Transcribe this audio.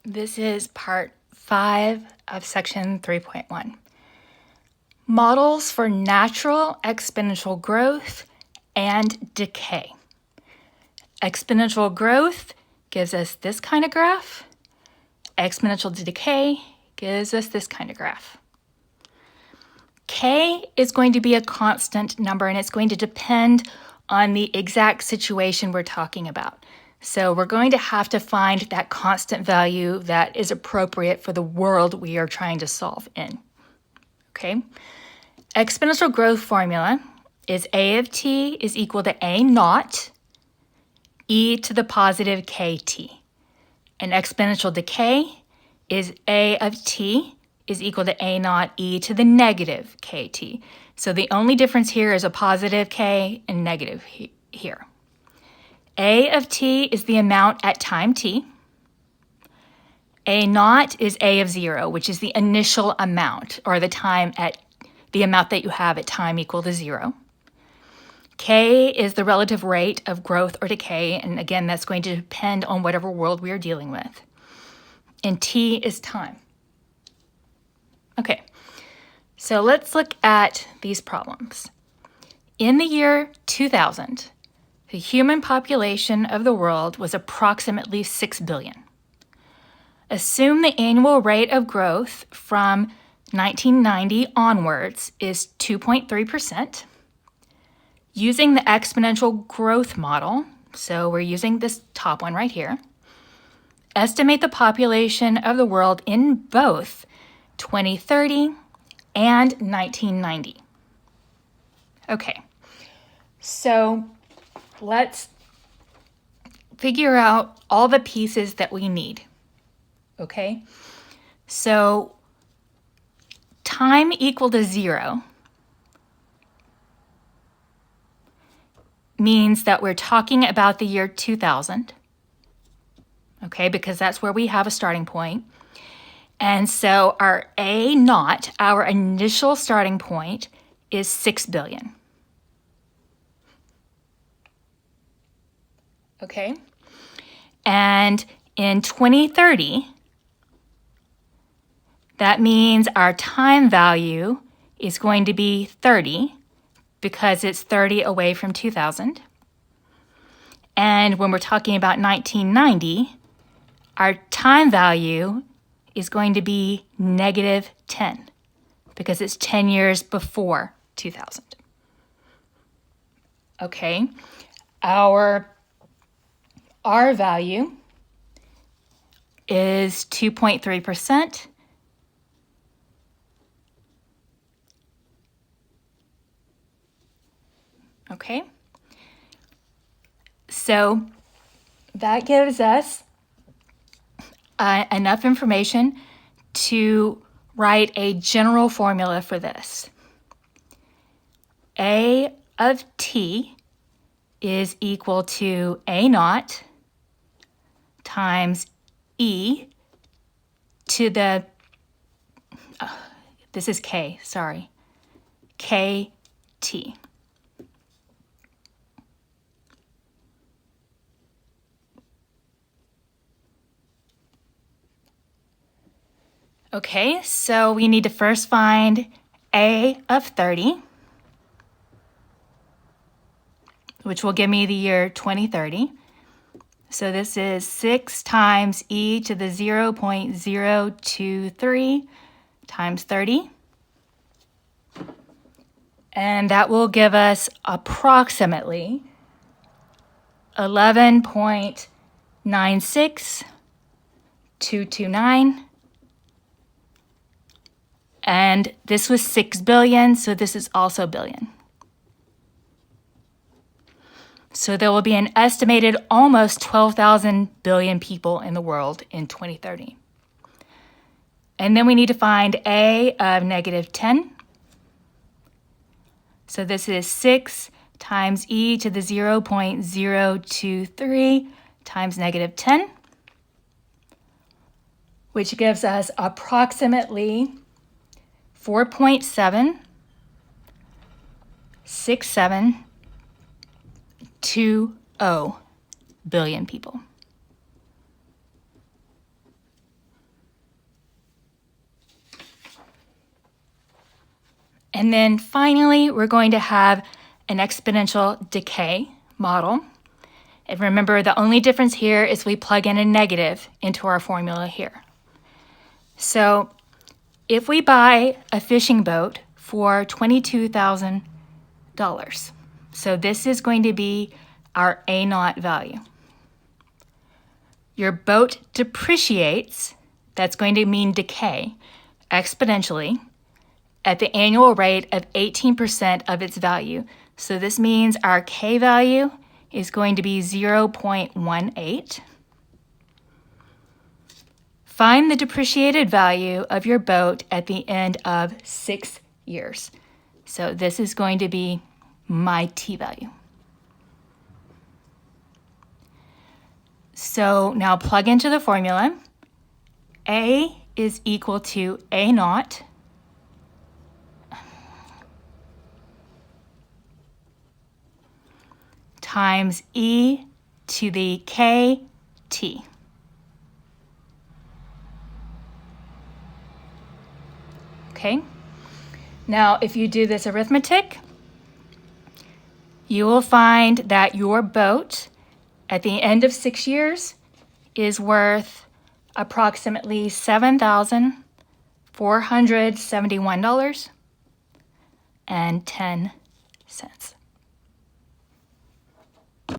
This is part 5 of section 3.1. Models for natural exponential growth and decay. Exponential growth gives us this kind of graph. Exponential decay gives us this kind of graph. K is going to be a constant number, and it's going to depend on the exact situation we're talking about. So we're going to have to find that constant value that is appropriate for the world we are trying to solve in. Okay? Exponential growth formula is A of t is equal to A naught e to the positive kt. And exponential decay is A of t is equal to A naught e to the negative kt. So the only difference here is a positive k and negative here. A of t is the amount at time t. A naught is A of 0, which is the initial amount, or the amount that you have at time equal to 0. K is the relative rate of growth or decay, and again, that's going to depend on whatever world we are dealing with. And t is time. Okay, so let's look at these problems. In the year 2000, the human population of the world was approximately 6 billion. Assume the annual rate of growth from 1990 onwards is 2.3%. Using the exponential growth model, so we're using this top one right here, estimate the population of the world in both 2030 and 1990. Okay, so let's figure out all the pieces that we need. Okay, so time equal to 0 means that we're talking about the year 2000, okay, because that's where we have a starting point. And so our A naught, our initial starting point, is 6 billion. Okay, and in 2030, that means our time value is going to be 30 because it's 30 away from 2000. And when we're talking about 1990, our time value is going to be negative 10 because it's 10 years before 2000. Okay, our R value is 2.3%. Okay, so that gives us enough information to write a general formula for this. A of t is equal to A naught times e to the, this is k, sorry, kt. Okay, so we need to first find A of 30, which will give me the year 2030. So this is 6 times e to the 0.023 times 30. And that will give us approximately 11.96229. And this was 6 billion, so this is also billion. So there will be an estimated almost 12,000 billion people in the world in 2030. And then we need to find A of negative 10. So this is 6 times e to the 0.023 times negative 10, which gives us approximately 4.76720 billion people. And then finally, we're going to have an exponential decay model. And remember, the only difference here is we plug in a negative into our formula here. So if we buy a fishing boat for $22,000, so this is going to be our A0 value. Your boat depreciates, that's going to mean decay, exponentially, at the annual rate of 18% of its value. So this means our K value is going to be 0.18. Find the depreciated value of your boat at the end of 6 years. So this is going to be my T value. So now plug into the formula. A is equal to A0 times e to the kt. Okay, now if you do this arithmetic, you will find that your boat at the end of 6 years is worth approximately $7,471.10.